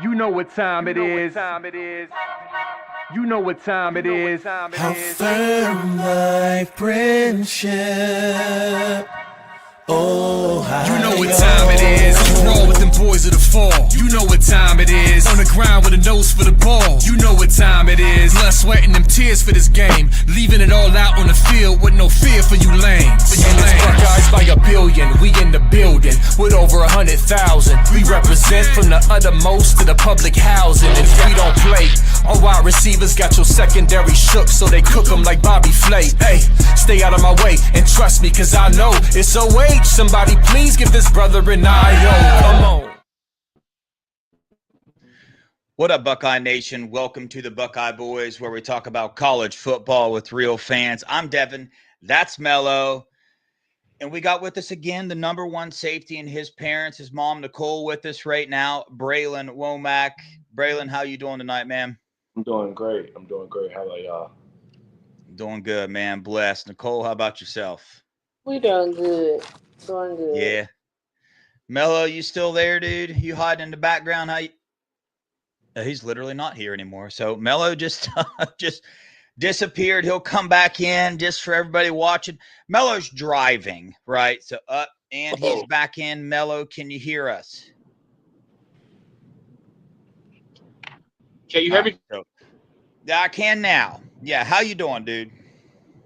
You know what time it is. You know what time it is. How firm my friendship. Oh, you know what time it is. You roll with them boys of the fall. You know what time it is. On the ground with a nose for the ball. You know what time it is. Blood, sweat, and them tears for this game. Leaving it all out on the field with no fear for you lanes. And it's Buckeyes by a billion. We in the building with over 100,000. We represent from the uttermost to the public housing. If we don't play, all wide receivers got your secondary shook, so they cook them like Bobby Flay. Hey, stay out of my way and trust me, cause I know it's OH. Somebody please give this brother an IO. Come on. What up, Buckeye Nation? Welcome to the Buckeye Boys, where we talk about college football with real fans. I'm Devin. That's Mello. And we got with us again the number one safety and his parents, his mom, Nicole, with us right now. Bralan, Womack. Bralan, how you doing tonight, man? I'm doing great. How about y'all? Doing good, man. Blessed. Nicole, how about yourself? We doing good. Doing good. Yeah. Mello, you still there, dude? You hiding in the background? How you... He's literally not here anymore. So Mello just disappeared. He'll come back in just for everybody watching. Mello's driving, right? So up and he's back in. Mello, can you hear us? Can you hear me? Yeah, I can now. Yeah, how you doing, dude?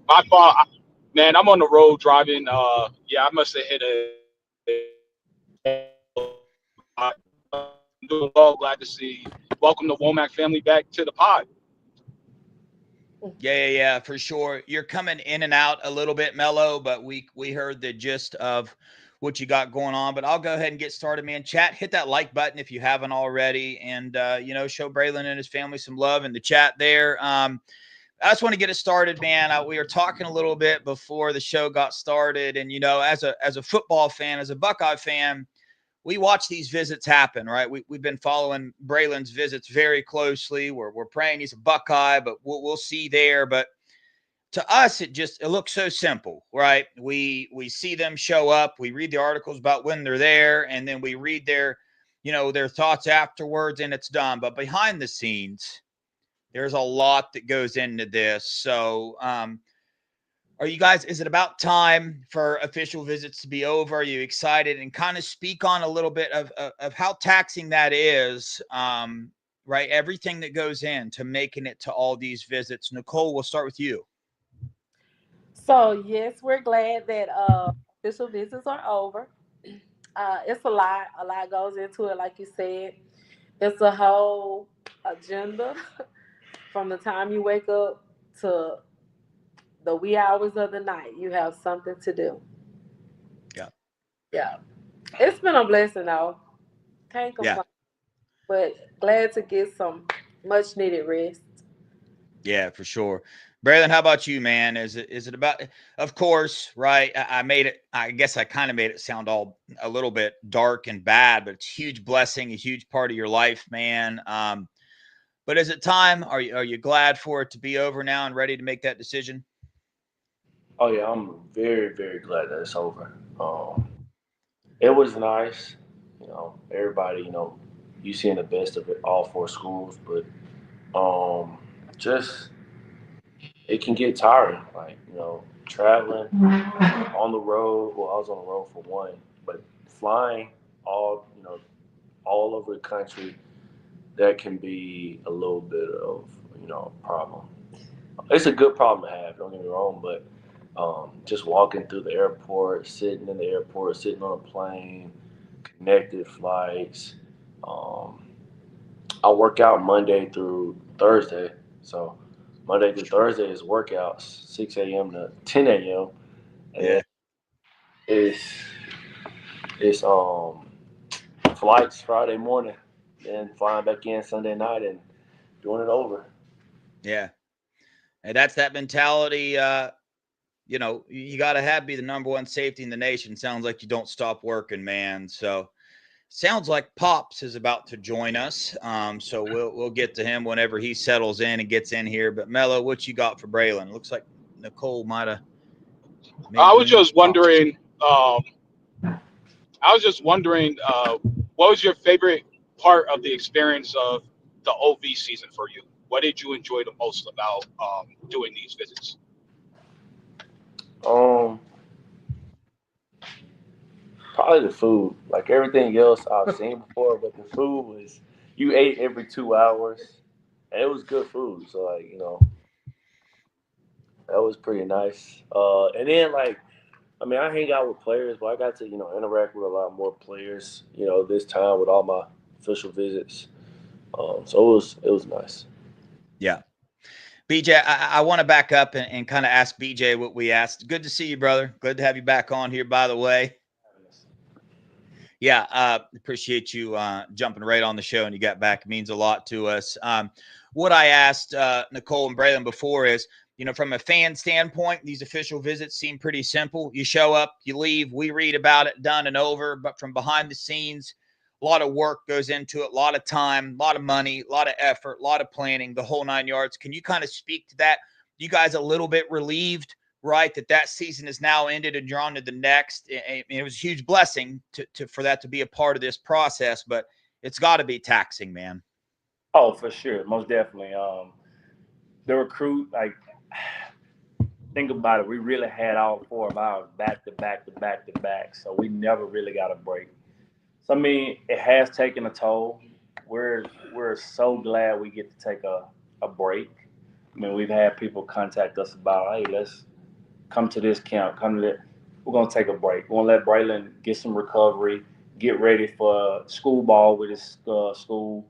My fault, man. I'm on the road driving. Yeah, I must have hit a. I'm doing well. Glad to see. Welcome the Womack family back to the pod. Yeah, for sure. You're coming in and out a little bit, Mello, but we heard the gist of what you got going on. But I'll go ahead and get started, man. Chat, hit that like button if you haven't already, and show Bralan and his family some love in the chat there. I just want to get it started, man. We were talking a little bit before the show got started, and as a football fan, as a Buckeye fan, we watch these visits happen, right? We've been following Bralan's visits very closely. We're praying he's a Buckeye, but we'll see there. But to us, it looks so simple, right? We see them show up, we read the articles about when they're there, and then we read their thoughts afterwards, and it's done. But behind the scenes, there's a lot that goes into this. So, is it about time for official visits to be over? Are you excited? And kind of speak on a little bit of how taxing that is, right? Everything that goes into making it to all these visits. Nicole, we'll start with you. So, yes, we're glad that official visits are over. It's a lot. A lot goes into it, like you said. It's a whole agenda from the time you wake up to the wee hours of the night. You have something to do. Yeah. It's been a blessing, though. Can't complain. But glad to get some much needed rest. Yeah, for sure. Bralan, how about you, man? Is it about, of course, right? I guess I kind of made it sound all a little bit dark and bad, but it's a huge blessing, a huge part of your life, man. But is it time? Are you glad for it to be over now and ready to make that decision? Oh yeah, I'm very, very glad that it's over. It was nice, everybody, you seeing the best of it, all four schools, but just it can get tiring, like traveling on the road. Well, I was on the road for one, but flying all over the country, that can be a little bit of a problem. It's a good problem to have, don't get me wrong, but just walking through the airport, sitting in the airport, sitting on a plane, connected flights. I work out Monday through Thursday, so Monday through Thursday is workouts, 6 a.m. to 10 a.m. And it's flights Friday morning, then flying back in Sunday night and doing it over. Yeah, and that's that mentality. You got to be the number one safety in the nation. Sounds like you don't stop working, man. So sounds like Pops is about to join us. So we'll get to him whenever he settles in and gets in here. But Mello, what you got for Bralan? Looks like Nicole might have. I was just wondering. What was your favorite part of the experience of the OV season for you? What did you enjoy the most about doing these visits? Probably the food. Like everything else I've seen before, but the food was you ate every 2 hours, and it was good food. So like that was pretty nice. And then like I mean I hang out with players, but I got to interact with a lot more players. This time with all my official visits. So it was nice. Yeah. BJ, I want to back up and kind of ask BJ what we asked. Good to see you, brother. Good to have you back on here, by the way. Yeah, appreciate you jumping right on the show and you got back. It means a lot to us. What I asked Nicole and Bralan before is, from a fan standpoint, these official visits seem pretty simple. You show up, you leave, we read about it, done and over. But from behind the scenes, a lot of work goes into it, a lot of time, a lot of money, a lot of effort, a lot of planning, the whole 9 yards. Can you kind of speak to that? You guys a little bit relieved, right, that season is now ended and you're on to the next? It was a huge blessing for that to be a part of this process, but it's got to be taxing, man. Oh, for sure, most definitely. The recruit, like, think about it. We really had all 4 of ours back to back to back to back, so we never really got a break. So I mean, it has taken a toll. We're so glad we get to take a break. I mean, we've had people contact us about, hey, let's come to this camp. We're gonna take a break. We're gonna let Bralan get some recovery, get ready for school ball with his school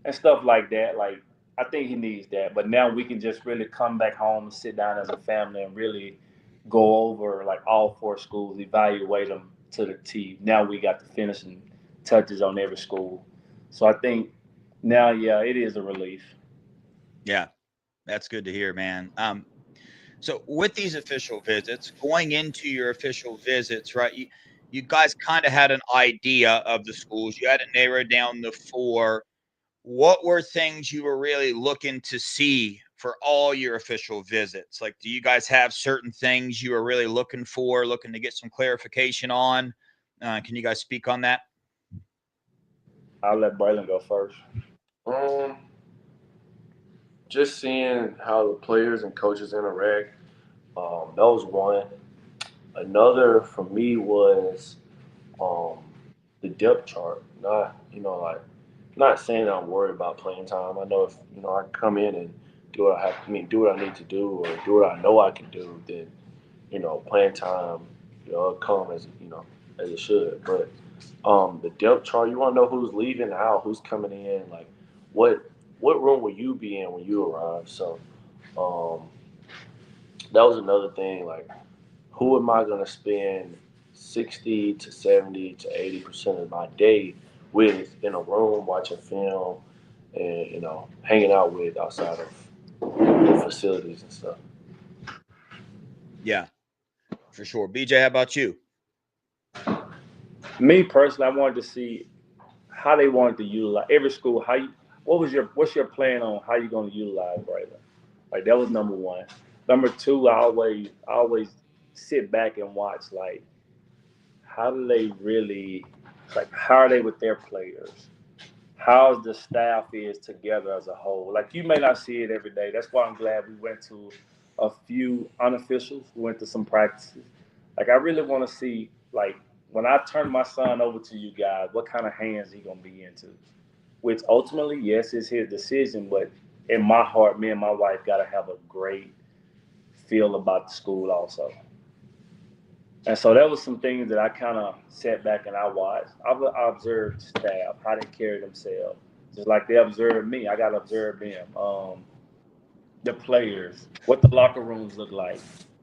and stuff like that. Like I think he needs that. But now we can just really come back home and sit down as a family and really go over like all 4 schools, evaluate them to the T. Now we got the finishing touches on every school. So I think now, yeah, it is a relief. Yeah, that's good to hear, man. So with these official visits, going into your official visits, right, you guys kind of had an idea of the schools. You had to narrow down the 4. What were things you were really looking to see for all your official visits? Like, do you guys have certain things you were really looking to get some clarification on? Can you guys speak on that? I'll let Bralan go first. Um, just seeing how the players and coaches interact. That was one. Another for me was um, the depth chart. Not like not saying I'm worried about playing time. I know if I come in and do what do what I need to do, or do what I know I can do, then playing time it'll come as it should. But the depth chart, you want to know who's leaving out, who's coming in, like what room will you be in when you arrive. So um, that was another thing. Like, who am I going to spend 60 to 70 to 80% of my day with in a room watching film and hanging out with outside of the facilities and stuff. Yeah, for sure. BJ, how about you? Me personally, I wanted to see how they wanted to utilize every school. What's your plan on how you're going to utilize Bralan? Like that was number one. Number two, I always sit back and watch like how do they really like how are they with their players? How's the staff is together as a whole? Like you may not see it every day. That's why I'm glad we went to a few unofficials. We went to some practices. Like I really want to see like when I turn my son over to you guys, what kind of hands he gonna be into? Which ultimately, yes, it's his decision, but in my heart, me and my wife gotta have a great feel about the school also. And so that was some things that I kind of sat back and I watched. I observed staff, how they carry themselves, just like they observed me. I got to observe them. The players, what the locker rooms look like.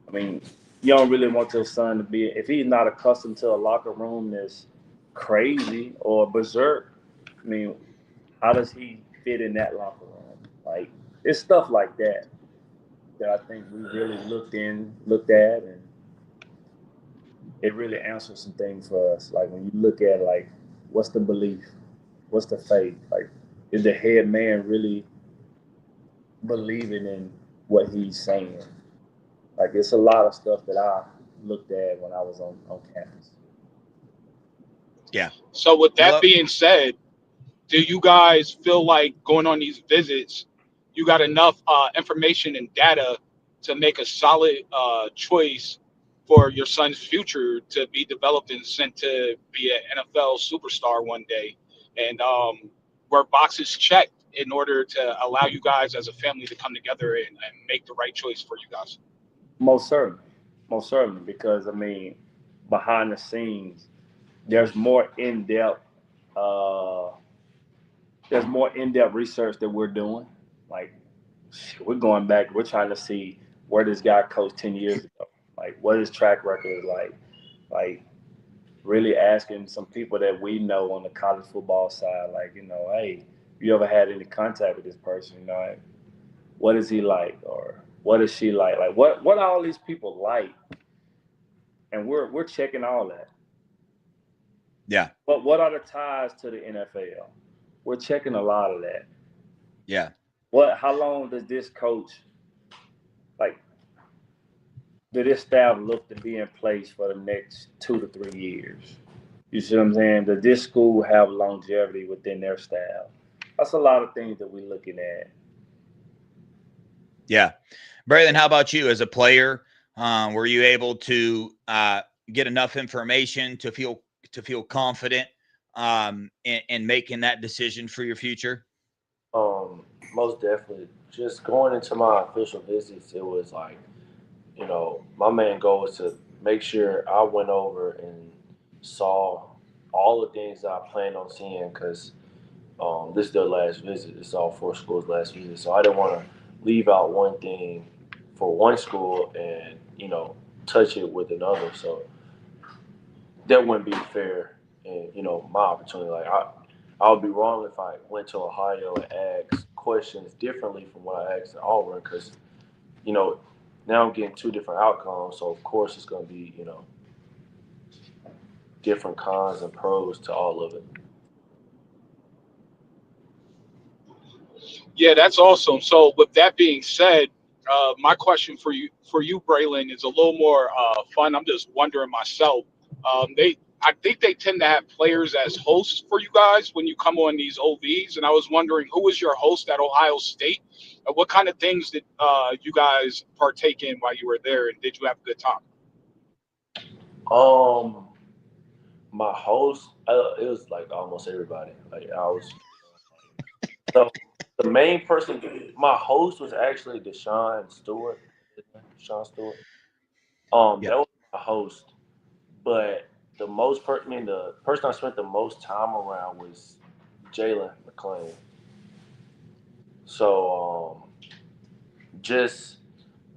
I mean, you don't really want your son to be if he's not accustomed to a locker room that's crazy or berserk. I mean, how does he fit in that locker room? Like it's stuff like that that I think we really looked at, and it really answers some things for us. Like when you look at like, what's the belief? What's the faith? Like, is the head man really believing in what he's saying? Like, it's a lot of stuff that I looked at when I was on campus. Yeah. So with that being said, do you guys feel like going on these visits, you got enough information and data to make a solid choice for your son's future to be developed and sent to be an NFL superstar one day? And were boxes checked in order to allow you guys as a family to come together and make the right choice for you guys? Most certainly, most certainly, because I mean, behind the scenes, there's more in depth. Uh, there's more in depth research that we're doing. Like we're going back. We're trying to see where this guy coached 10 years ago. Like what his track record is like. Like really asking some people that we know on the college football side, like hey, you ever had any contact with this person? Like, what is he like, or what is she like? Like what are all these people like? And we're checking all that. Yeah. But what are the ties to the NFL? We're checking a lot of that. Yeah. How long does this coach, like, did this staff look to be in place for the next 2 to 3 years? You see what I'm saying? Does this school have longevity within their staff? That's a lot of things that we're looking at. Yeah. Bralan, how about you as a player? Were you able to get enough information to feel confident in making that decision for your future? Most definitely. Just going into my official visits, it was like, my main goal was to make sure I went over and saw all the things that I planned on seeing because this is their last visit. It's all 4 schools' last visit. So I didn't want to leave out one thing for one school and, touch it with another. So that wouldn't be fair and, my opportunity. Like, I would be wrong if I went to Ohio and asked questions differently from what I asked at Auburn because, now I'm getting 2 different outcomes. So, of course, it's going to be, different cons and pros to all of it. Yeah, that's awesome. So, with that being said, my question for you, Braylon, is a little more fun. I'm just wondering myself. I think they tend to have players as hosts for you guys when you come on these OVs, and I was wondering who was your host at Ohio State? What kind of things did you guys partake in while you were there, and did you have a good time? My host, it was like almost everybody. Like I was, so the main person, my host was actually Deshaun Stewart. Deshaun Stewart. Yeah. That was my host, but the person I spent the most time around was Jalen McClain. So just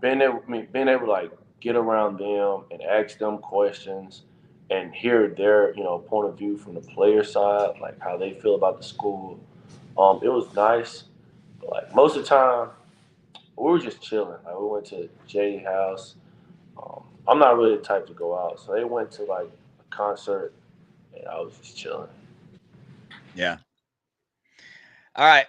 being able to like get around them and ask them questions and hear their point of view from the player side, like how they feel about the school. It was nice. But like most of the time, we were just chilling. Like we went to Jay house. I'm not really the type to go out, so they went to like a concert, and I was just chilling. Yeah. All right.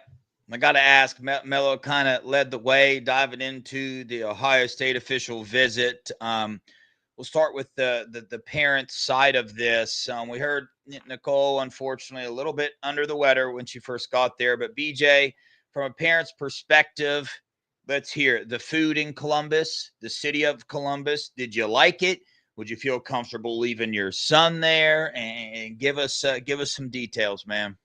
I got to ask, Mello kind of led the way diving into the Ohio State official visit. We'll start with the parent side of this. We heard Nicole, unfortunately, a little bit under the weather when she first got there. But BJ, from a parent's perspective, let's hear the food in Columbus, the city of Columbus. Did you like it? Would you feel comfortable leaving your son there? And give us some details, man.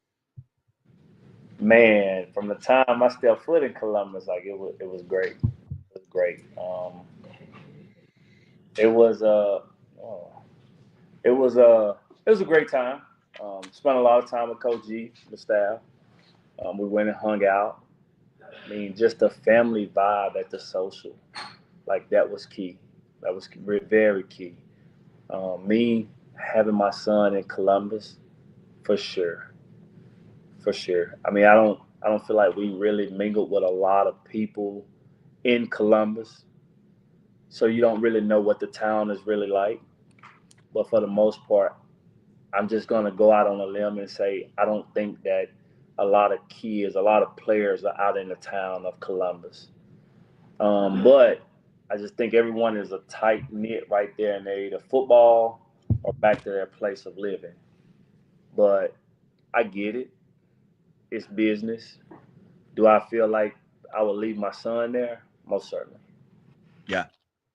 Man, from the time I stepped foot in Columbus, like it was great. It was great. It was oh, it was a great time. Spent a lot of time with Coach G, the staff. We went and hung out. I mean, just the family vibe at the social, like that was key. That was very key. Me having my son in Columbus, for sure, for sure. I mean, I don't feel like we really mingled with a lot of people in Columbus, so you don't really know what the town is really like. But for the most part, I'm just gonna go out on a limb and say I don't think that a lot of kids, a lot of players are out in the town of Columbus. But I just think everyone is a tight knit right there, and they either football or back to their place of living. But I get it. it's business. Do I feel like I would leave my son there? Most certainly. Yeah.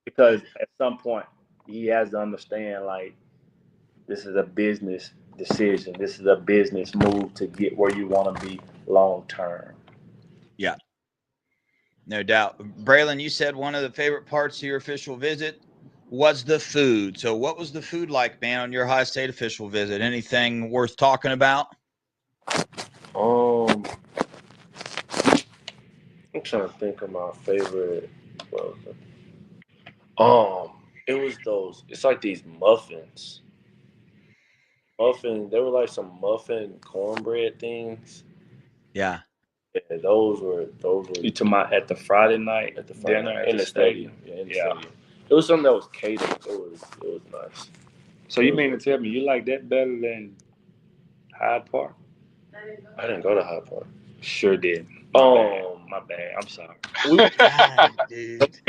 Because at some point he has to understand like this is a business decision. This is a business move to get where you want to be long term. Yeah. No doubt. Braylon, you said one of the favorite parts of your official visit was the food. So what was the food like, man, on your Ohio State official visit? Anything worth talking about? I'm trying to think of my favorite. What was it? It was those. It's like these muffins. They were like some muffin cornbread things. Yeah. Yeah, those were. You talking about at the Friday night at the dinner at the stadium? Yeah, in the stadium. It was something that was catered. It was nice. So you mean to tell me you like that better than Hyde Park? I didn't go to Hyde Park. Sure did. My bad. I'm sorry. God, dude.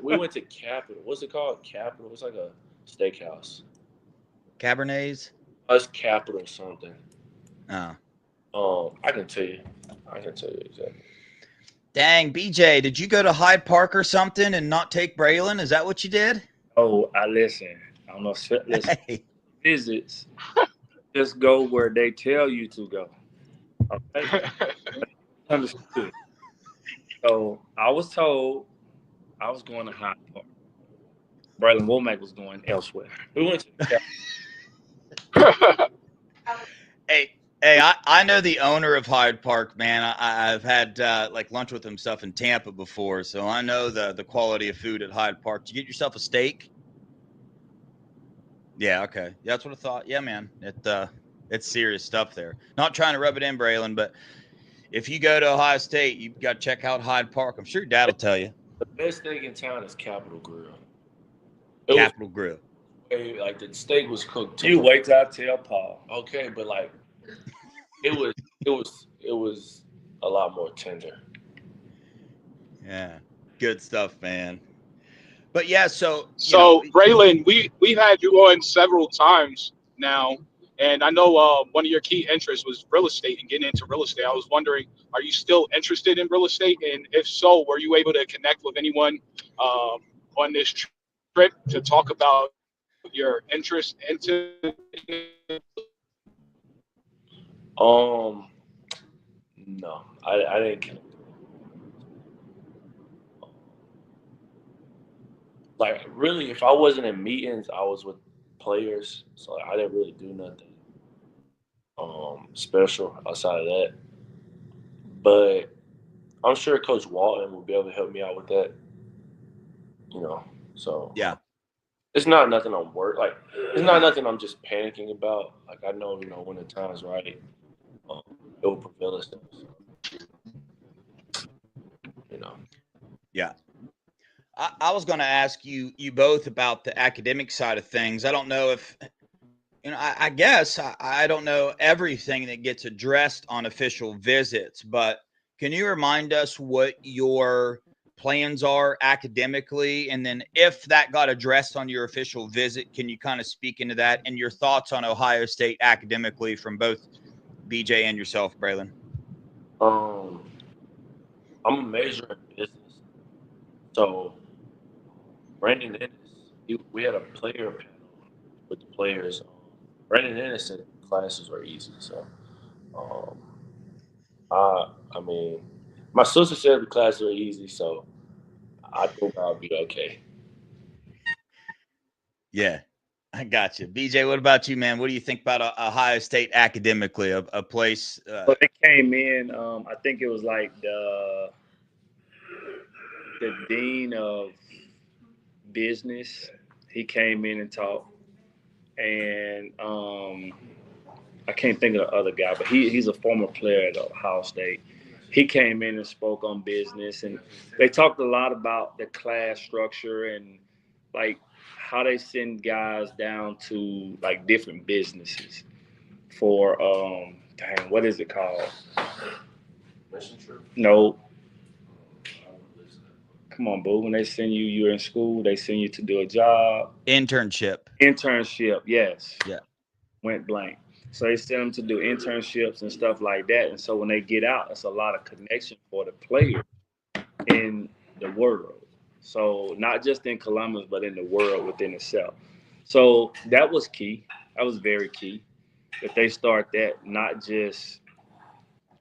We went to Capitol. What's it called? Capitol. It's like a steakhouse. Cabernets? Us Capitol something. Oh. I can tell you. Exactly. Dang, BJ, did you go to Hyde Park or something and not take Braylon? Is that what you did? Oh, I listen. I don't know. Listen. Hey. Visits. Just go where they tell you to go. Okay. Understood. So I was told I was going to Hyde Park. Bralan Womack was going elsewhere. We went to Hey, I know the owner of Hyde Park, man. I've had like lunch with him stuff in Tampa before, so I know the quality of food at Hyde Park. Did you get yourself a steak? Yeah, okay. Yeah, that's what I thought. Yeah, man. It's serious stuff there. Not trying to rub it in, Braylon, but if you go to Ohio State, you've got to check out Hyde Park. I'm sure your dad will tell you. The best steak in town is Capitol Grill. Capitol Grill. Like the steak was cooked. You wait till I tell Paul. Okay, but like it was a lot more tender. Yeah, good stuff, man. But yeah, so Braylon, we've had you on several times now, and I know one of your key interests was real estate and getting into real estate. I was wondering, are you still interested in real estate? And if so, were you able to connect with anyone on this trip to talk about your interest into? No, I didn't. Like really, if I wasn't in meetings, I was with players, so I didn't really do nothing special outside of that. But I'm sure Coach Walton will be able to help me out with that. So yeah, it's not nothing it's not nothing I'm just panicking about. Like I know, when the time's right, it will prevail us. Yeah. I was going to ask you both about the academic side of things. I don't know if, I guess I don't know everything that gets addressed on official visits, but can you remind us what your plans are academically? And then if that got addressed on your official visit, can you kind of speak into that and your thoughts on Ohio State academically from both BJ and yourself, Braylon? I'm a major in business. So Brandon Ennis, we had a player panel with the players. Brandon Ennis said classes were easy. So I mean, my sister said the classes were easy, so I think I'll be okay. Yeah, I got you. BJ, what about you, man? What do you think about Ohio State academically, a place? So they came in, I think it was like the dean of business. He came in and talked. And I can't think of the other guy, but he's a former player at Ohio State. He came in and spoke on business, and they talked a lot about the class structure and like how they send guys down to like different businesses for what is it called? Mission trip? No. Come on, boo. When they send you, you're in school, they send you to do a job. Internship. Yes. Yeah. Went blank. So they send them to do internships and stuff like that. And so when they get out, it's a lot of connection for the players in the world. So not just in Columbus, but in the world within itself. So that was key. That was very key. That they start that not just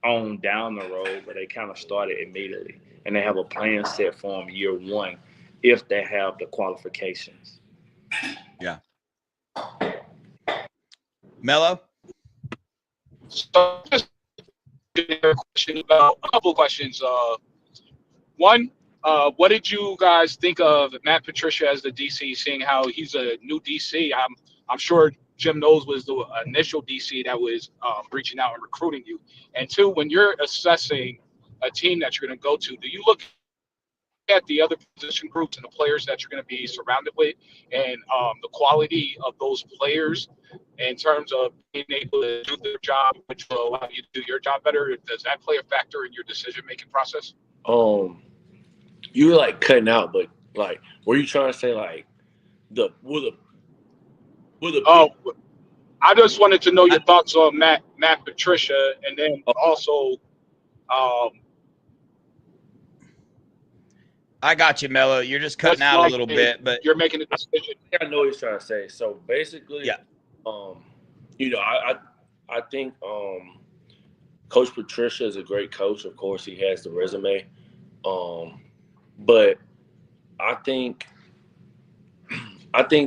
on down the road, but they kind of started immediately. And they have a plan set for them year one if they have the qualifications. Yeah. Mello? So just a question about a couple of questions. One, what did you guys think of Matt Patricia as the DC? Seeing how he's a new DC, I'm sure Jim Knowles was the initial DC that was reaching out and recruiting you. And two, when you're assessing a team that you're going to go to, do you look at the other position groups and the players that you're going to be surrounded with, and the quality of those players in terms of being able to do their job, which will allow you to do your job better? Does that play a factor in your decision-making process? You were like cutting out, but like, were you trying to say like the Oh, I just wanted to know your thoughts on Matt Patricia, and then also, I got you, Mello. You're just cutting out a little bit, but you're making a decision. I know what he's trying to say. So basically, yeah, you know, I think Coach Patricia is a great coach. Of course, he has the resume, but I think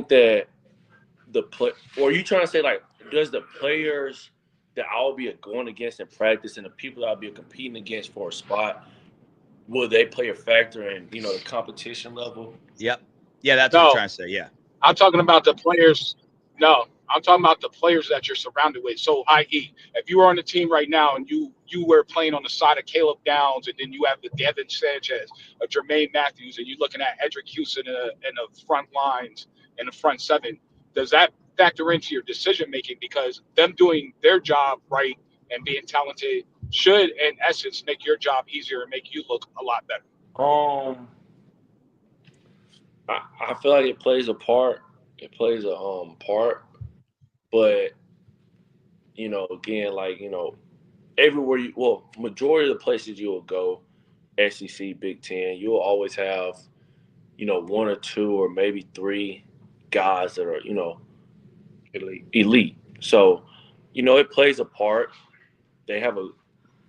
that the play. Or are you trying to say like, does the players that I'll be going against in practice and the people that I'll be competing against for a spot, will they play a factor in, you know, the competition level? Yep. Yeah, that's what I'm trying to say. Yeah. I'm talking about the players. No, I'm talking about the players that you're surrounded with. So, i.e., if you were on the team right now and you were playing on the side of Caleb Downs, and then you have the Devin Sanchez, a Jermaine Matthews, and you're looking at Edric Houston in the front lines, in the front seven, does that factor into your decision making? Because them doing their job right and being talented should, in essence, make your job easier and make you look a lot better. I feel like it plays a part. It plays a part, but you know, again, like, you know, everywhere majority of the places you will go, SEC, Big Ten, you'll always have, you know, one or two or maybe three guys that are, you know, elite. So, you know, it plays a part. They have a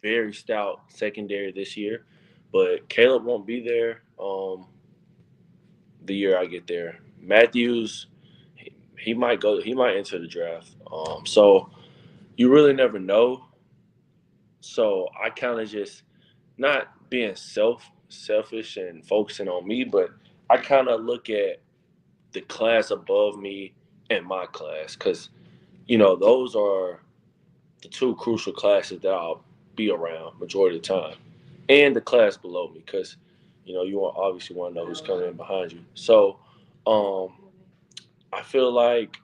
very stout secondary this year, but Caleb won't be there the year I get there. Matthews, he might enter the draft. So you really never know. So I kind of just, not being selfish and focusing on me, but I kind of look at the class above me and my class, because, you know, those are the two crucial classes that I'll be around majority of the time, and the class below me, because, you know, you obviously want to know who's coming in behind you. So I feel like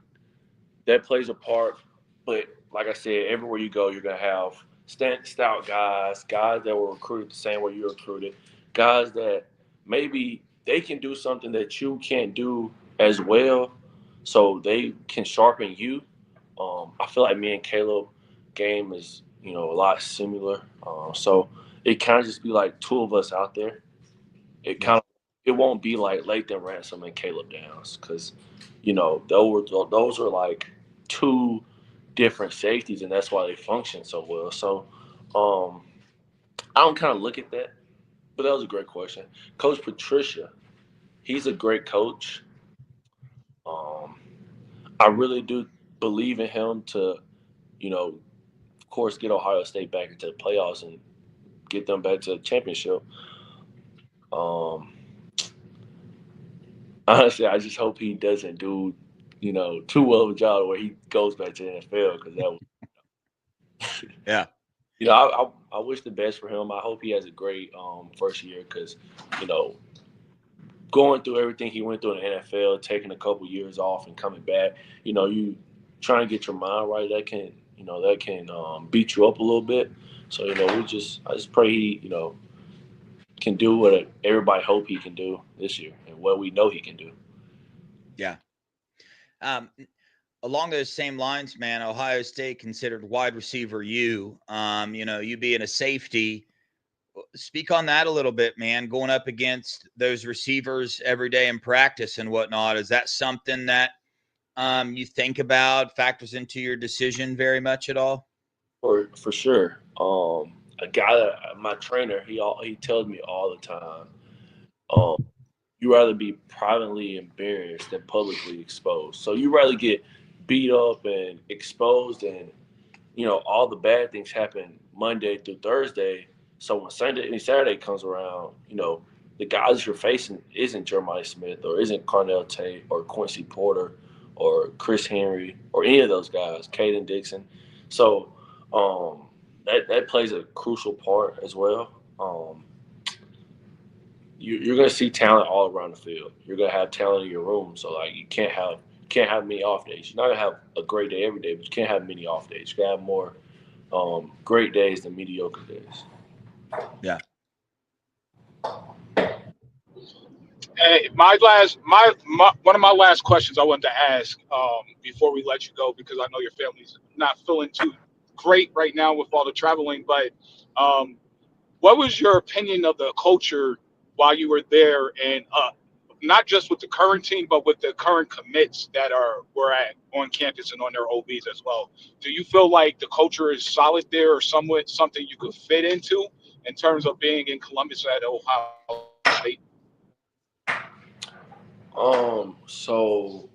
that plays a part. But like I said, everywhere you go, you're gonna have stout guys that were recruited the same way you were recruited, guys that maybe they can do something that you can't do as well, so they can sharpen you. I feel like me and Caleb game is, you know, a lot similar. So it kind of just be like two of us out there. It won't be like Lathan Ransom and Caleb Downs, because, you know, those are like two different safeties, and that's why they function so well. So I don't kind of look at that, but that was a great question. Coach Patricia, he's a great coach. Um, I really do believe in him to, you know, of course, get Ohio State back into the playoffs and get them back to the championship. Honestly, I just hope he doesn't do, you know, too well of a job where he goes back to the NFL, because that would, yeah. You know, I wish the best for him. I hope he has a great first year, because, you know, going through everything he went through in the NFL, taking a couple years off and coming back, you know, you try and get your mind right. That can, you know, beat you up a little bit. So, you know, I just pray he, you know, can do what everybody hope he can do this year and what we know he can do. Yeah. along those same lines, man, Ohio State considered wide receiver you. You being a safety. Speak on that a little bit, man. Going up against those receivers every day in practice and whatnot. Is that something that you think about, factors into your decision very much at all? For sure. A guy that my trainer, he tells me all the time. Um, you rather be privately embarrassed than publicly exposed. So you rather get beat up and exposed, and all the bad things happen Monday through Thursday. So when Sunday and Saturday comes around, the guys you're facing isn't Jeremiah Smith or isn't Carnell Tate or Quincy Porter or Chris Henry or any of those guys, Caden Dixon. So that plays a crucial part as well. You're going to see talent all around the field. You're going to have talent in your room. So like you can't have many off days. You're not going to have a great day every day, but you can't have many off days. You got to have more great days than mediocre days. Yeah. Hey, one of my last questions I wanted to ask before we let you go, because I know your family's not feeling too great right now with all the traveling. But what was your opinion of the culture while you were there, and not just with the current team, but with the current commits that were on campus and on their OBs as well? Do you feel like the culture is solid there, or somewhat something you could fit into in terms of being in Columbus at Ohio State? So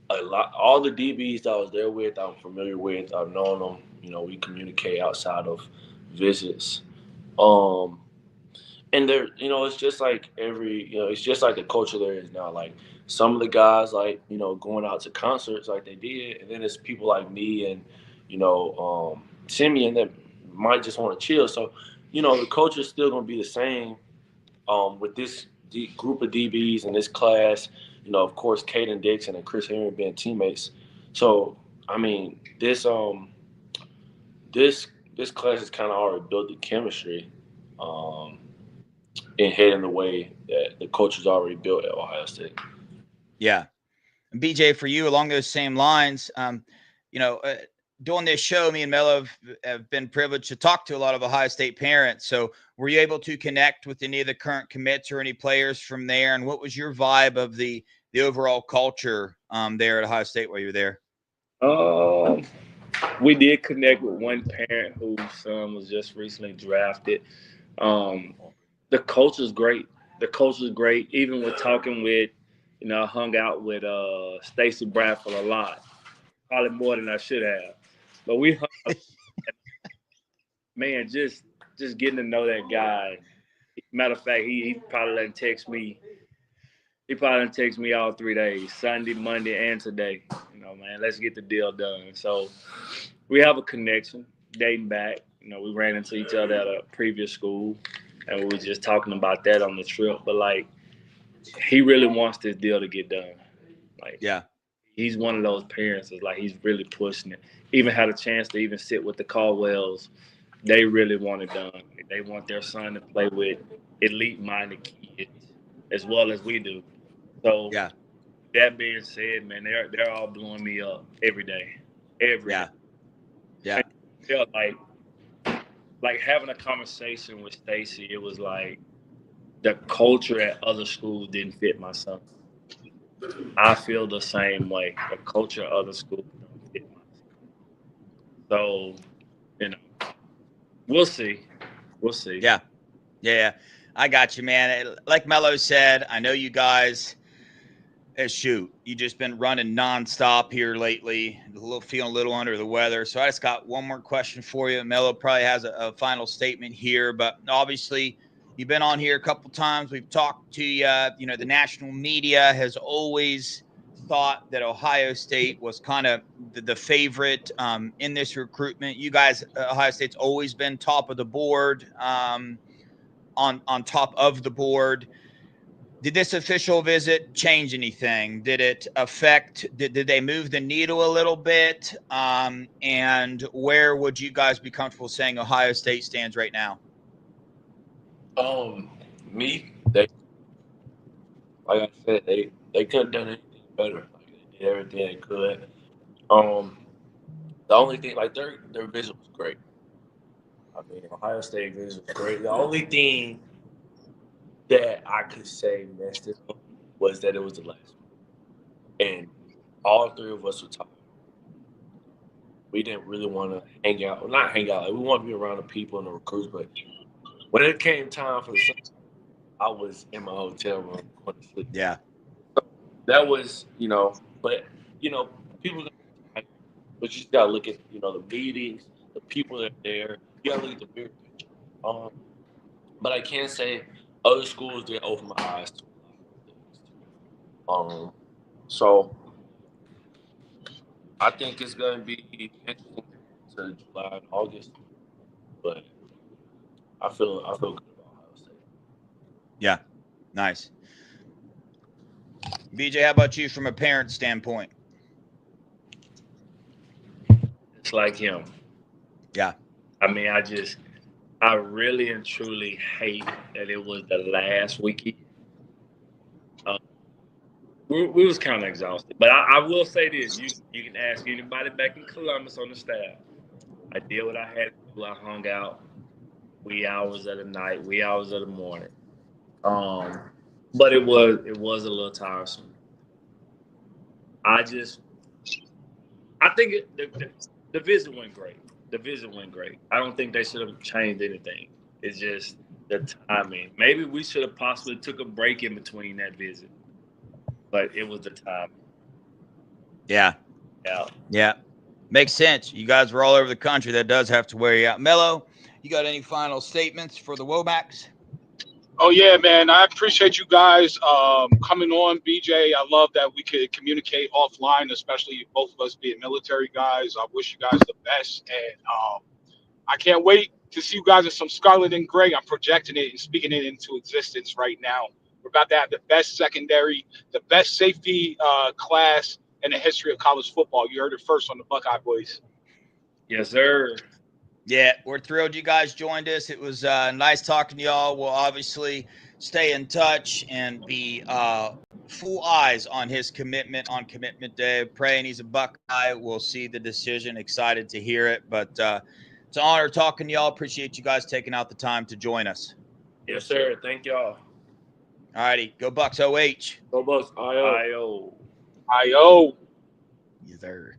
all the DBs that I was there with, I'm familiar with. I've known them. We communicate outside of visits. Um, and there, it's just like it's just like the culture there is now. Like some of the guys, like going out to concerts like they did, and then it's people like me and Simeon that might just want to chill. So the culture is still going to be the same with this group of DBs in this class. Of course, Caden Dixon and Chris Henry being teammates. So I mean, this class has kind of already built the chemistry. And heading the way that the coach has already built at Ohio State. Yeah. And BJ, for you, along those same lines, doing this show, me and Mello have been privileged to talk to a lot of Ohio State parents. So were you able to connect with any of the current commits or any players from there? And what was your vibe of the overall culture there at Ohio State while you were there? We did connect with one parent whose son was just recently drafted. The coach is great. The coach is great. Even with talking with, I hung out with Stacy Bradford a lot, probably more than I should have. But we hung out. Man, just getting to know that guy. Matter of fact, he probably didn't text me. He probably didn't text me all 3 days, Sunday, Monday, and today. Man, let's get the deal done. So we have a connection dating back. We ran into each other at a previous school, and we were just talking about that on the trip. But, like, he really wants this deal to get done. Like, yeah, he's one of those parents that's like he's really pushing it. Even had a chance to even sit with the Caldwells. They really want it done. They want their son to play with elite-minded kids as well as we do. So, yeah. That being said, man, they're all blowing me up every day. Every day. Yeah. They're like having a conversation with Stacy, it was like the culture at other schools didn't fit my son. I feel the same way. The culture at other schools don't fit my son. So, we'll see. We'll see. Yeah. I got you, man. Like Mello said, I know you guys. You just been running nonstop here lately. Feeling a little under the weather. So I just got one more question for you. Mello probably has a final statement here, but obviously you've been on here a couple times. We've talked to you. The national media has always thought that Ohio State was kind of the favorite in this recruitment. You guys, Ohio State's always been top of the board, on top of the board. Did this official visit change anything? Did it affect, did they move the needle a little bit? And where would you guys be comfortable saying Ohio State stands right now? Like I said, they could have done anything better. Like they did everything they could. The only thing, like their visit was great. I mean, Ohio State visit was great. The only thing that I could say messed it up was that it was the last one, and all three of us were tired. We didn't really want to hang out, well, not hang out. Like, we want to be around the people and the recruits, but when it came time for the Sunday, I was in my hotel room going to sleep. Yeah. That was, but people are tired, but you just gotta look at, the meetings, the people that are there. You gotta look at the bigger picture. But I can say other schools did open my eyes to a lot of things. So I think it's gonna be interesting to July and August, but I feel good about Ohio State. Yeah. Nice. BJ, how about you from a parent standpoint? It's like him. Yeah. I mean, I really and truly hate that it was the last weekend. We was kind of exhausted, but I will say this: you can ask anybody back in Columbus on the staff. I did what I had to do. I hung out wee hours of the night, wee hours of the morning. But it was a little tiresome. I think the visit went great. The visit went great. I don't think they should have changed anything. It's just the timing. Maybe we should have possibly took a break in between that visit, but it was the time. Yeah. Yeah. Makes sense. You guys were all over the country. That does have to wear you out. Mello, you got any final statements for the Womacks? Oh yeah, man. I appreciate you guys coming on, BJ. I love that we could communicate offline, especially both of us being military guys. I wish you guys the best, and I can't wait to see you guys in some scarlet and gray. I'm projecting it and speaking it into existence right now. We're about to have the best secondary, the best safety class in the history of college football. You heard it first on the Buckeye Boys. Yes, sir. Yeah, we're thrilled you guys joined us. It was nice talking to y'all. We'll obviously stay in touch and be full eyes on his commitment on commitment day. Praying he's a Buckeye. We'll see the decision. Excited to hear it. But it's an honor talking to y'all. Appreciate you guys taking out the time to join us. Yes, sir. Thank y'all. All righty. Go Bucks OH. Go Bucks. I.O. Yes, sir.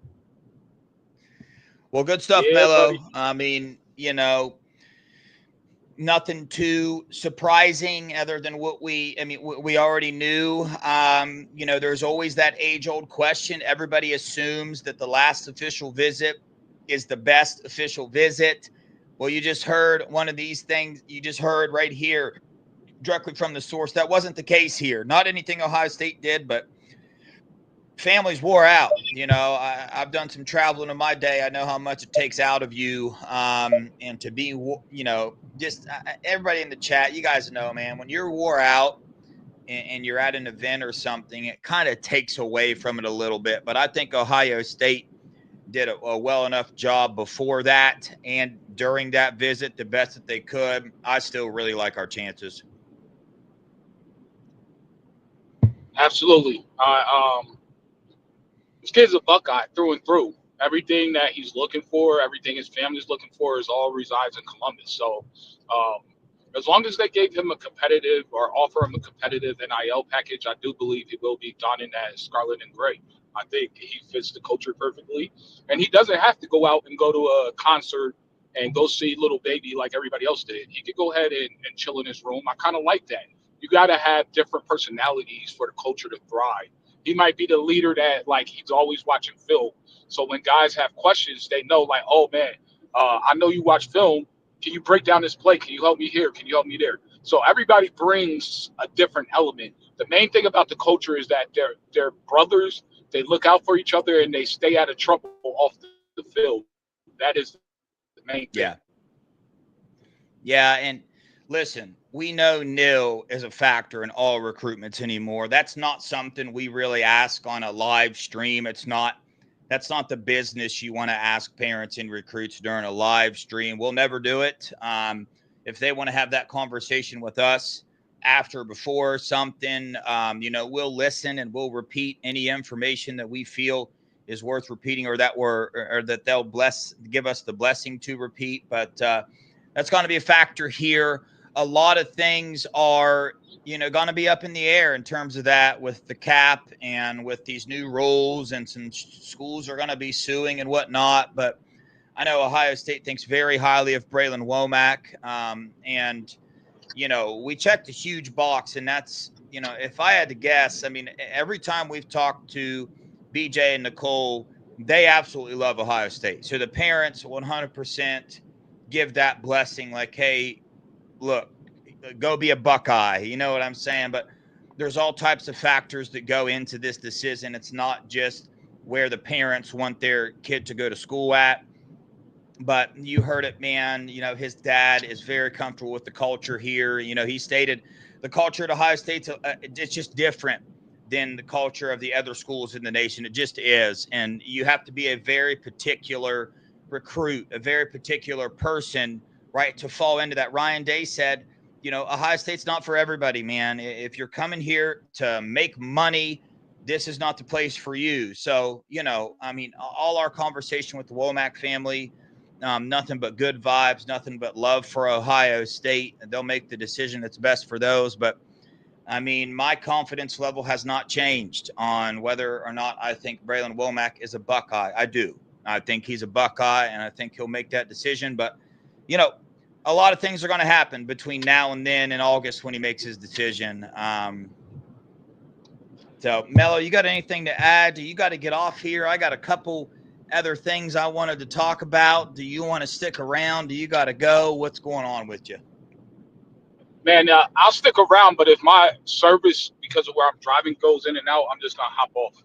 Well, good stuff, Yeah, Mello. buddy. I mean, nothing too surprising other than what we already knew. There's always that age-old question. Everybody assumes that the last official visit is the best official visit. Well, you just heard one of these things. You just heard right here directly from the source. That wasn't the case here. Not anything Ohio State did, but families wore out. I've done some traveling in my day. I know how much it takes out of you. And to be, just everybody in the chat, you guys know, man, when you're wore out and you're at an event or something, it kind of takes away from it a little bit. But I think Ohio State did a well enough job before that and during that visit, the best that they could. I still really like our chances. Absolutely. This kid's a Buckeye through and through. Everything that he's looking for, everything his family's looking for, is all resides in Columbus. So, as long as they gave him a competitive or offer him a competitive NIL package, I do believe he will be donning that scarlet and gray. I think he fits the culture perfectly, and he doesn't have to go out and go to a concert and go see Little Baby like everybody else did. He could go ahead and chill in his room. I kind of like that. You got to have different personalities for the culture to thrive. He might be the leader that, like, he's always watching film. So when guys have questions, they know, like, oh man, I know you watch film. Can you break down this play? Can you help me here? Can you help me there? So everybody brings a different element. The main thing about the culture is that they're brothers. They look out for each other and they stay out of trouble off the field. That is the main thing. Yeah, and listen, we know nil is a factor in all recruitments anymore. That's not something we really ask on a live stream. That's not the business you want to ask parents and recruits during a live stream. We'll never do it. If they want to have that conversation with us after, before something, we'll listen and we'll repeat any information that we feel is worth repeating, or that they'll give us the blessing to repeat. But that's going to be a factor here. A lot of things are, going to be up in the air in terms of that with the cap and with these new rules, and some schools are going to be suing and whatnot. But I know Ohio State thinks very highly of Bralan Womack. And, we checked a huge box, and that's, if I had to guess, I mean, every time we've talked to BJ and Nicole, they absolutely love Ohio State. So the parents 100% give that blessing, like, hey, look, go be a Buckeye. You know what I'm saying? But there's all types of factors that go into this decision. It's not just where the parents want their kid to go to school at. But you heard it, man. His dad is very comfortable with the culture here. He stated the culture at Ohio State's it's just different than the culture of the other schools in the nation. It just is. And you have to be a very particular recruit, a very particular person, right, to fall into that. Ryan Day said, Ohio State's not for everybody, man. If you're coming here to make money, this is not the place for you. So, I mean, all our conversation with the Womack family, nothing but good vibes, nothing but love for Ohio State. And they'll make the decision that's best for those. But I mean, my confidence level has not changed on whether or not I think Bralan Womack is a Buckeye. I do. I think he's a Buckeye, and I think he'll make that decision. But, a lot of things are going to happen between now and then in August when he makes his decision. So, Mello, you got anything to add? You got to get off here. I got a couple other things I wanted to talk about. Do you want to stick around? Do you got to go? What's going on with you? Man, I'll stick around, but if my service, because of where I'm driving, goes in and out, I'm just going to hop off.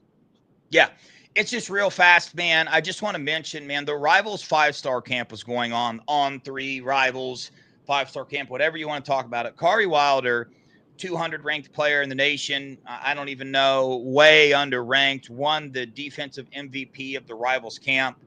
Yeah, it's just real fast, man. I just want to mention, man, the Rivals 5-star camp was going on 3 Rivals 5-star camp, whatever you want to talk about it. Kari Wilder, 200 ranked player in the nation. I don't even know, way underranked, won the defensive MVP of the Rivals camp.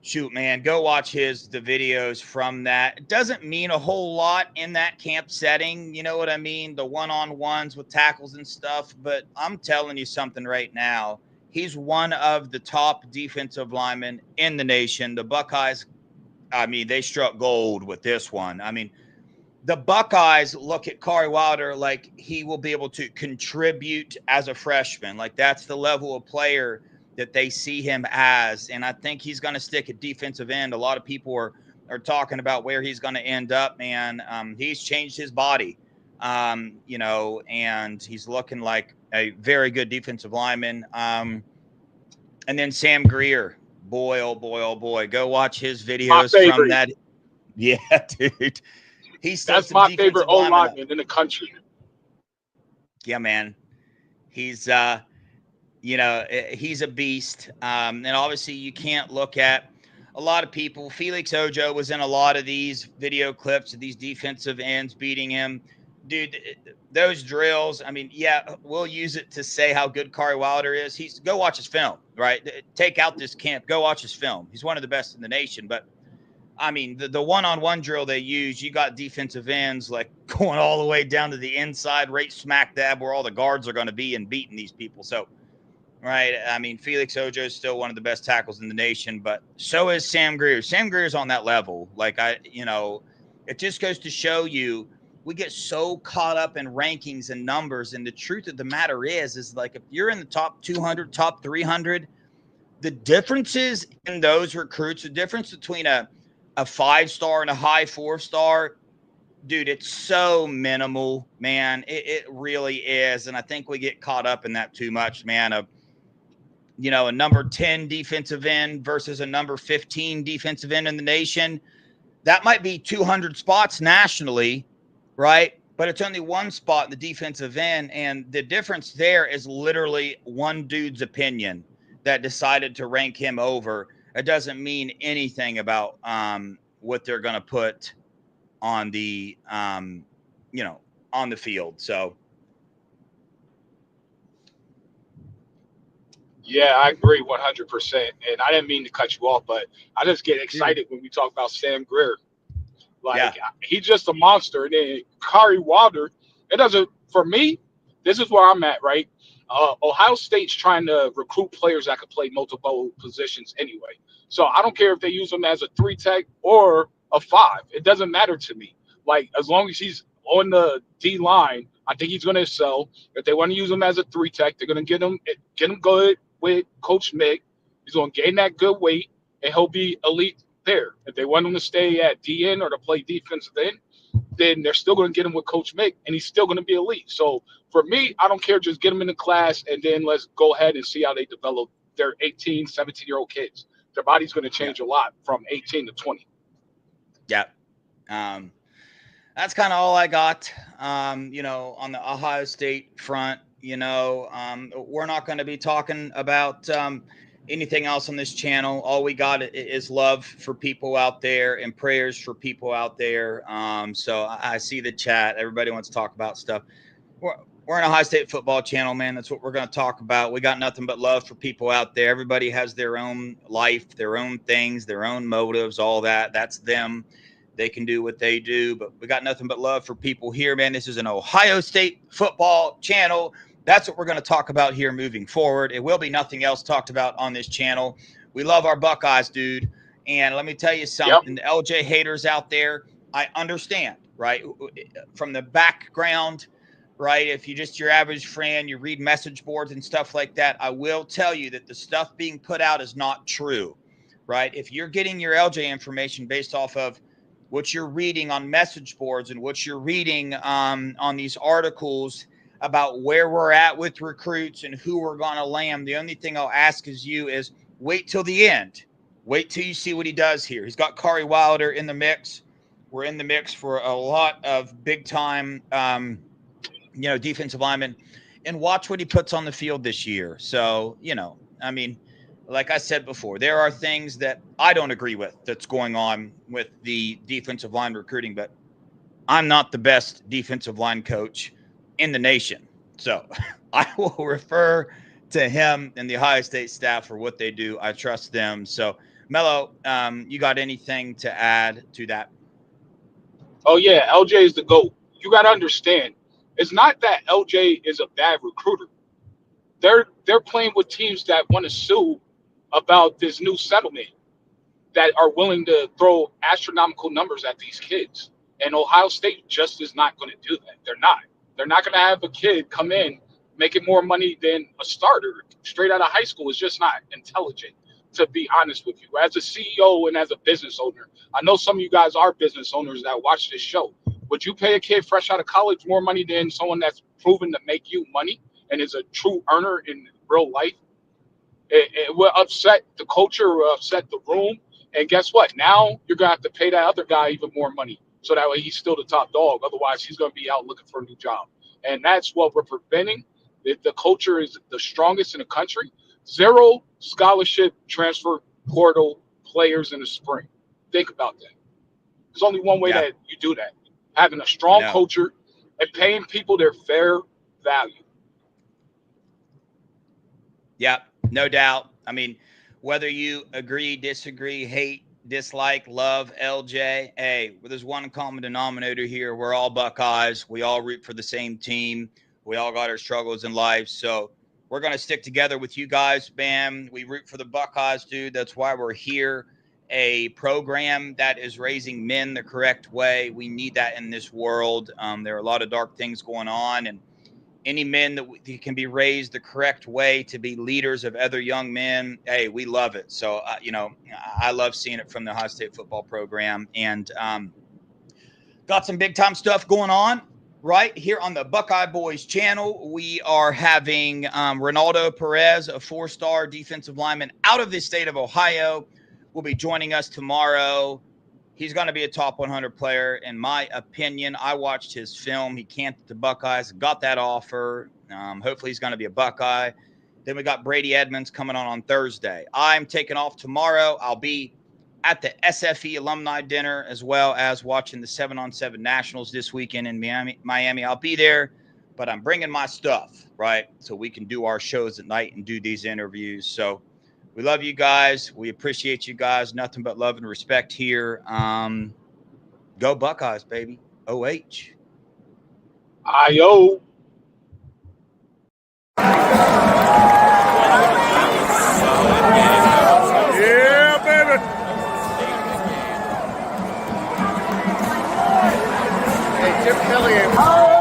Shoot, man, go watch the videos from that. It doesn't mean a whole lot in that camp setting. You know what I mean? The one-on-ones with tackles and stuff. But I'm telling you something right now. He's one of the top defensive linemen in the nation. The Buckeyes, I mean, they struck gold with this one. I mean, the Buckeyes look at Kari Wilder like he will be able to contribute as a freshman. Like, that's the level of player that they see him as. And I think he's going to stick at defensive end. A lot of people are talking about where he's going to end up, man. He's changed his body, and he's looking like a very good defensive lineman. And then Sam Greer, boy, oh boy, oh boy. Go watch his videos from that. Yeah, dude. That's my favorite O-lineman in the country. Yeah, man. He's he's a beast. And obviously you can't look at a lot of people. Felix Ojo was in a lot of these video clips of these defensive ends beating him. Dude, those drills, I mean, yeah, we'll use it to say how good Kari Wilder is. Go watch his film, right? Take out this camp. Go watch his film. He's one of the best in the nation. But, I mean, the one-on-one drill they use, you got defensive ends like going all the way down to the inside, right smack dab where all the guards are going to be and beating these people. So, right, I mean, Felix Ojo is still one of the best tackles in the nation, but so is Sam Greer. Sam Greer's on that level. Like, it just goes to show you, we get so caught up in rankings and numbers, and the truth of the matter is like, if you're in the top 200, top 300, the differences in those recruits, the difference between a 5-star and a high 4-star, dude, it's so minimal, man. It really is. And I think we get caught up in that too much, man. A number 10 defensive end versus a number 15 defensive end in the nation. That might be 200 spots nationally, right? But it's only one spot in the defensive end. And the difference there is literally one dude's opinion that decided to rank him over. It doesn't mean anything about what they're going to put on the, on the field. So. Yeah, I agree 100%. And I didn't mean to cut you off, but I just get excited when we talk about Sam Greer. Like, he's just a monster. And then Kari Wilder, it doesn't, for me, this is where I'm at, right? Ohio State's trying to recruit players that can play multiple positions anyway. So I don't care if they use him as a 3 tech or a 5. It doesn't matter to me. Like, as long as he's on the D line, I think he's going to excel. If they want to use him as a 3 tech, they're going to get him good with Coach Mick. He's going to gain that good weight, and he'll be elite there. If they want him to stay at DN or to play defensive end, then they're still going to get him with Coach Mick, and he's still going to be elite. So for me, I don't care. Just get them in the class, and then let's go ahead and see how they develop their 18, 17-year-old kids. Their body's going to change a lot from 18 to 20. Yeah. That's kind of all I got, on the Ohio State front. We're not going to be talking about anything else on this channel. All we got is love for people out there and prayers for people out there. So I see the chat. Everybody wants to talk about stuff. We're an Ohio State football channel, man. That's what we're going to talk about. We got nothing but love for people out there. Everybody has their own life, their own things, their own motives, all that. That's them. They can do what they do, but we got nothing but love for people here, man. This is an Ohio State football channel. That's what we're going to talk about here moving forward. It will be nothing else talked about on this channel. We love our Buckeyes, dude. And let me tell you something, the LJ haters out there, I understand, right? From the background, right? If you're just your average friend, you read message boards and stuff like that, I will tell you that the stuff being put out is not true, right? If you're getting your LJ information based off of what you're reading on message boards and what you're reading on these articles about where we're at with recruits and who we're going to land, the only thing I'll ask is wait till the end. Wait till you see what he does here. He's got Kari Wilder in the mix. We're in the mix for a lot of big-time, defensive linemen. And watch what he puts on the field this year. So, like I said before, there are things that I don't agree with that's going on with the defensive line recruiting, but I'm not the best defensive line coach in the nation. So I will refer to him and the Ohio State staff for what they do. I trust them. So, Mello, you got anything to add to that? Oh, yeah, LJ is the GOAT. You got to understand, it's not that LJ is a bad recruiter. They're playing with teams that want to sue about this new settlement, that are willing to throw astronomical numbers at these kids. And Ohio State just is not going to do that. They're not. They're not going to have a kid come in making more money than a starter straight out of high school. Is just not intelligent, to be honest with you. As a CEO and as a business owner, I know some of you guys are business owners that watch this show. Would you pay a kid fresh out of college more money than someone that's proven to make you money and is a true earner in real life? It will upset the culture, will upset the room. And guess what? Now you're going to have to pay that other guy even more money, so that way he's still the top dog. Otherwise, he's going to be out looking for a new job. And that's what we're preventing. The culture is the strongest in the country. 0 scholarship transfer portal players in the spring. Think about that. There's only one way that you do that. Having a strong culture and paying people their fair value. Yeah, no doubt. I mean, whether you agree, disagree, hate, dislike, love LJ, hey, well, there's one common denominator here. We're all Buckeyes. We all root for the same team. We all got our struggles in life. So we're going to stick together with you guys, man. We root for the Buckeyes, dude. That's why we're here. A program that is raising men the correct way. We need that in this world. There are a lot of dark things going on, and any men that can be raised the correct way to be leaders of other young men, hey, we love it. So, I love seeing it from the Ohio State football program. And got some big-time stuff going on right here on the Buckeye Boys channel. We are having Ronaldo Perez, a 4-star defensive lineman out of the state of Ohio, will be joining us tomorrow. He's going to be a top 100 player, in my opinion. I watched his film. He camped at the Buckeyes, got that offer. Hopefully he's going to be a Buckeye. Then we got Brady Edmonds coming on Thursday. I'm taking off tomorrow. I'll be at the SFE alumni dinner, as well as watching the 7-on-7 Nationals this weekend in Miami. I'll be there, but I'm bringing my stuff, right, so we can do our shows at night and do these interviews. So we love you guys. We appreciate you guys. Nothing but love and respect here. Go Buckeyes, baby. OH. I-O. Yeah, baby. Hey, Chip Kelly.